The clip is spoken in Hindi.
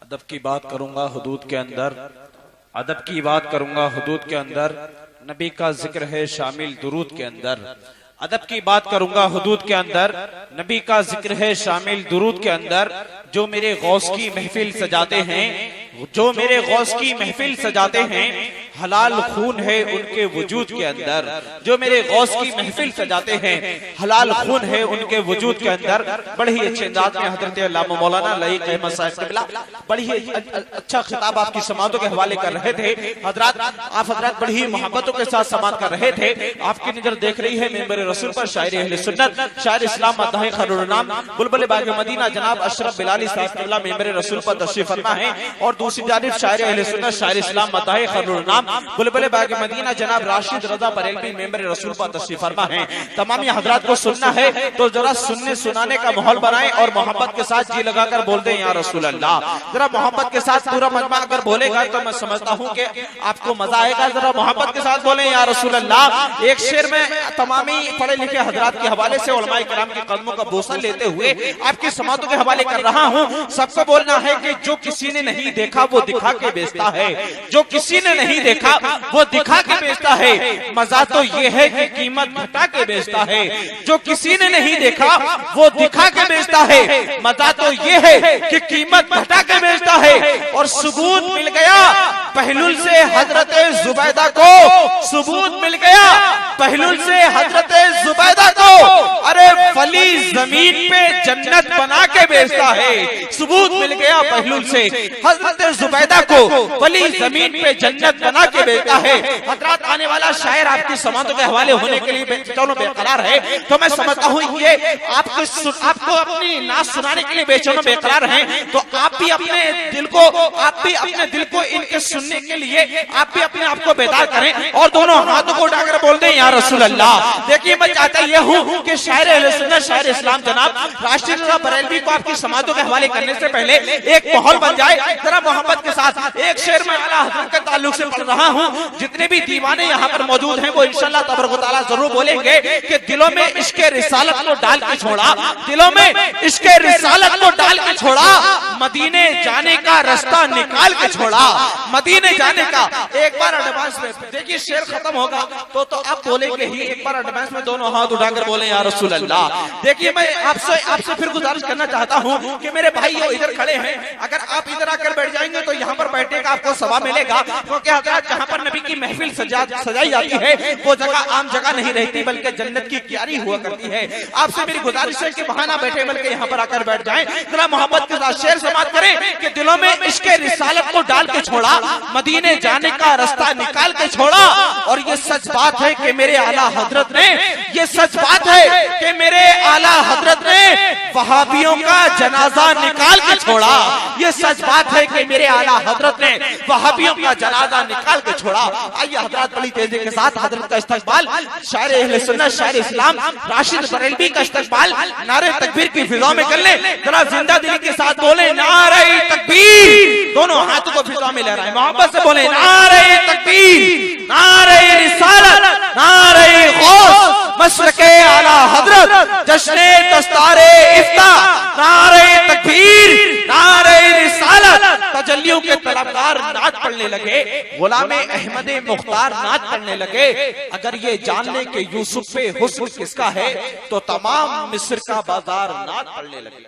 अदब की बात करूंगा हुदूद के अंदर, अदब की बात करूंगा हुदूद के अंदर, नबी का जिक्र है शामिल दुरूद के अंदर। अदब की बात करूंगा हुदूद के अंदर, नबी का जिक्र है शामिल दुरूद के अंदर। जो मेरे गौस की महफिल सजाते हैं, जो मेरे गौस की महफिल सजाते हैं, हलाल खून है उनके वजूद के अंदर। जो मेरे गौस की महफिल सजाते हैं, हलाल खून है उनके वजूद के अंदर। बड़े ही अच्छे अंदाज में हजरत अल्लामा मौलाना लईक अहमद साहब क़िबला बड़ी ही अच्छा खिताब आपकी समातों के हवाले कर रहे थे। हजरात आप हजरात बड़ी ही मोहब्बतों के साथ समात कर रहे थे। आपकी नजर देख रही है मेंबर रसूल पर, शायर अहले सुन्नत, शायर इस्लाम मद्दाही खैरुल नाम बुलबुल बाग मदीना जनाब अशरफ बिलाली साहब क़िबला मेंबर रसूल पर तशरीफ फरमा है। और दूसरी जानिब शायर अहले सुन्नत, शायर इस्लाम मद्दाही खैरुल नाम बुलबुल बाग मदीना जनाब राशिद रजा बरेलवी मेंबर रसूल पर तशरीफ फरमा है। तमाम हजरात को सुनना है तो जरा सुनने सुनाने का माहौल बनाएं और मोहब्बत के साथ जी लगाकर बोल दें या रसूल अल्लाह। जरा मोहब्बत के साथ पूरा मजमा अगर बोलेगा तो मैं समझता हूँ कि आपको मजा आएगा। जरा मोहब्बत के साथ बोलें या रसूल अल्लाह। एक शेर में तमामी पढ़े लिखे हजरात के हवाले से उलमाए किराम के कदमों का बोसा लेते हुए आपकी समातों के हवाले कर रहा हूँ। सबको बोलना है कि जो किसी ने नहीं देखा वो दिखा के बेचता है, जो किसी ने नहीं देखा वो दिखा के बेचता है। मजा तो ये है कि कीमत घटा के बेचता है। जो किसी ने नहीं देखा वो दिखा के बेचता है। मजा तो ये है कि कीमत घटा के बेचता है। और सबूत मिल गया पहलुल से हजरत जुबैदा को, सबूत मिल गया पहलुल से हजरत जुबैदा को। अरे वली जमीन पे जन्नत बना के बेचता है। सबूत मिल गया पहलुल से हजरत जुबैदा को, वली जमीन पे जन्नत बना के बेचता है। हजरात आने वाला शायर आपकी समातों के हवाले होने के लिए दोनों बेकरार है। तो मैं समझता हूँ ये आपको अपनी नाच सुनाने के लिए बेचैन बेकरार हैं। तो आप भी अपने दिल को इनके सुनने के लिए आप भी अपने आप को बेदार करें और दोनों हाथों को उठाकर बोल दें या रसूल अल्लाह। देखिए मैं चाहता यह हूँ कि शायर अहले सुन्नत, शायर इस्लाम जनाब राशिद रजा बरेलवी को आपकी समातों के हवाले करने से पहले एक माहौल बन जाए। जरा मोहब्बत के साथ एक शेर में आला हज़रत के ताल्लुक से पढ़ रहा हूँ। जितने भी दीवाने यहाँ पर मौजूद हैं वो इंशाअल्लाह तबारक व तआला जरूर बोलेंगे कि दिलों में इश्क़े रिसालत को डाल के छोड़ा, दिलों में इश्क़े रिसालत को डाल के छोड़ा, मदीने जाने का रास्ता निकाल के छोड़ा, मदीने जाने का। एक बार एडवांस में देखिए शेर खत्म होगा तो आप बोलेंगे ही। एक बार एडवांस में दोनों हाथ उठाकर बोले या रसूल अल्लाह। देखिए मैं आपसे फिर गुजारिश करना चाहता हूँ कि मेरे भाई ये इधर खड़े हैं, अगर आप इधर आकर बैठ जाएंगे तो यहाँ पर बैठने का आपको सवाब मिलेगा। क्योंकि हज़रात जहाँ पर नबी की महफिल सजाई जाती है वो जगह आम जगह नहीं रहती बल्कि जन्नत की क्यारी हुआ करती है। आपसे मेरी गुजारिश है कि वहां ना बैठे बल्कि यहाँ पर आकर बैठ जाएं। जरा मोहब्बत के साथ शेर समाप्त करें कि दिलों में इश्क़े रिसालत को डाल के छोड़ा, मदीने जाने का रास्ता निकाल के छोड़ा। और ये सच बात है कि मेरे आला हजरत ने, ये सच बात है कि मेरे आला हजरत ने वहाबियों का जनाजा निकाल के छोड़ा। ये सच बात है कि मेरे आला हजरत ने वहाबियों का जनाजा निकाल के छोड़ा। आइए हजरत बड़ी तेजी के साथ हजरत का इस्तकबाल, शायर अहले सुन्नत, शायर इस्लाम राशिद बरेलवी का इस्तकबाल नारे तकबीर की फिजा में कर ले। जरा जिंदा दिली के साथ बोले नारे तकबीर, दोनों हाथों को फिजा में लहराएं, मोहब्बत से बोले नारे तकबीर, नारे रिसालत, नारे गौस, मसलके आला हजरत, जश्ने दस्तारे इफ्ता, नारे तकबीर, नारे रिसालत। तजल्लियों के तलबगार नाच पढ़ने लगे, गुलामे अहमदे मुख्तार नाच पढ़ने लगे। अगर ये जान ले कि यूसुफ पे हुस्न किसका है तो तमाम मिस्र का बाजार नाच पढ़ने लगे।